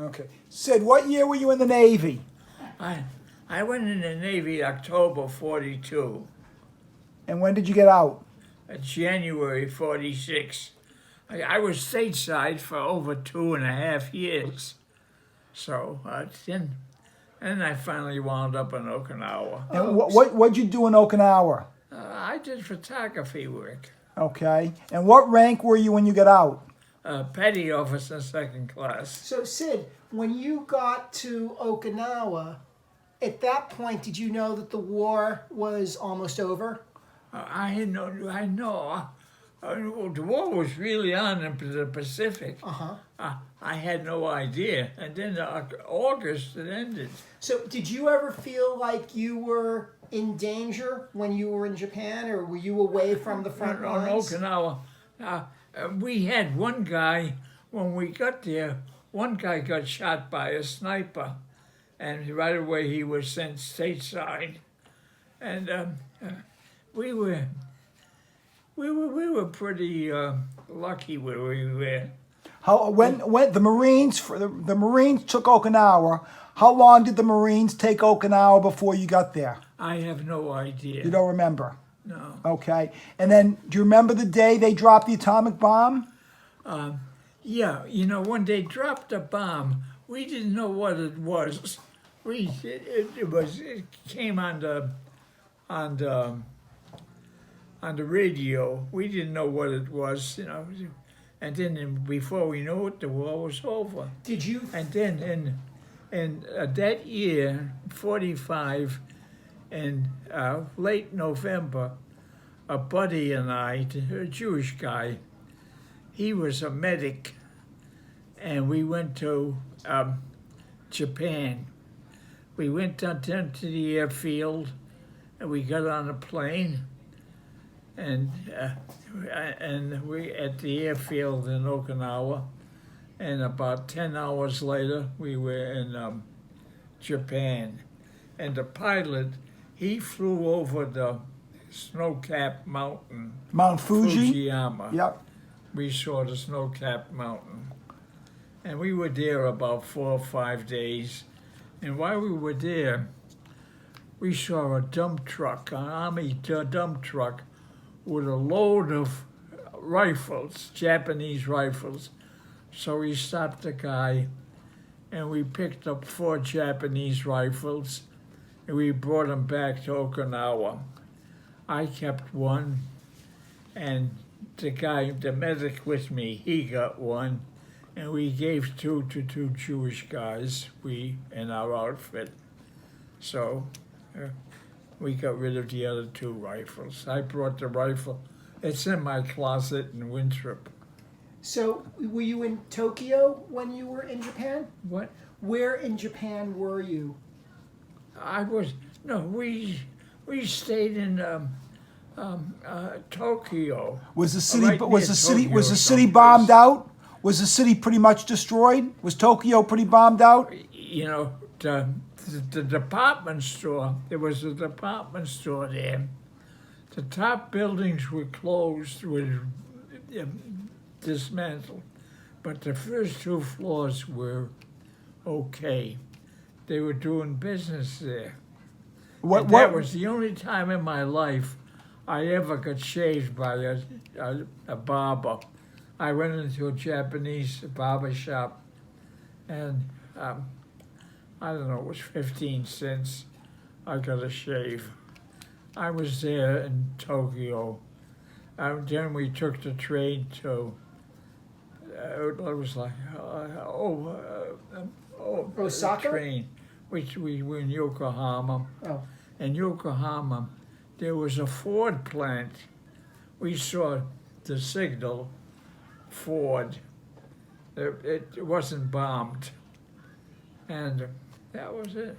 Okay. Sid, what year were you in the Navy? I went in the Navy October 42, And when did you get out? January 46. I was stateside for over 2.5 years. So then I finally wound up in Okinawa. And what'd you do in Okinawa? I did photography work. Okay. And what rank were you when you got out? Petty officer, second class. So Sid, when you got to Okinawa, at that point, did you know that the war was almost over? I know. The war was really on in the Pacific. I had no idea. And then August it ended. So did you ever feel like you were in danger when you were in Japan, or were you away from the front lines? On Okinawa, we had one guy, when we got there, one guy got shot by a sniper. And right away he was sent stateside. And we were pretty lucky where we were. When the Marines took Okinawa, how long did the Marines take Okinawa before you got there? I have no idea. You don't remember? No. Okay. And then, do you remember the day they dropped the atomic bomb? Yeah, when they dropped the bomb, we didn't know what it was. It came on the radio. We didn't know what it was, And then before we knew it, the war was over. Did you? And then in that year, 45, in late November, a buddy and I, a Jewish guy, he was a medic, and we went to Japan. We went down to the airfield, and we got on a plane, and we at the airfield in Okinawa, and about 10 hours later, we were in Japan. And the pilot, he flew over the snow-capped mountain. Mount Fuji? Fujiyama. Yep. We saw the snow-capped mountain. And we were there about 4 or 5 days. And while we were there, we saw a dump truck, an army dump truck, with a load of rifles, Japanese rifles. So we stopped the guy, and we picked up 4 Japanese rifles, and we brought them back to Okinawa. I kept one, and the medic with me, he got one, and we gave 2 to 2 Jewish guys, we in our outfit. So we got rid of the other 2 rifles. I brought the rifle. It's in my closet in Winthrop. So were you in Tokyo when you were in Japan? What? Where in Japan were you? We stayed in Tokyo. Was the city Right near Tokyo city bombed out? Was the city pretty much destroyed? Was Tokyo pretty bombed out? The department store, there was a department store there. The top buildings were closed, were dismantled, but the first 2 floors were okay. They were doing business there. That was the only time in my life I ever got shaved by a barber. I went into a Japanese barber shop, and I don't know, it was 15 cents. I got a shave. I was there in Tokyo. Then we took the train to, it was like, Osaka? Train. We were in Yokohama. Oh. In Yokohama, there was a Ford plant. We saw the signal, Ford. It wasn't bombed. And that was it.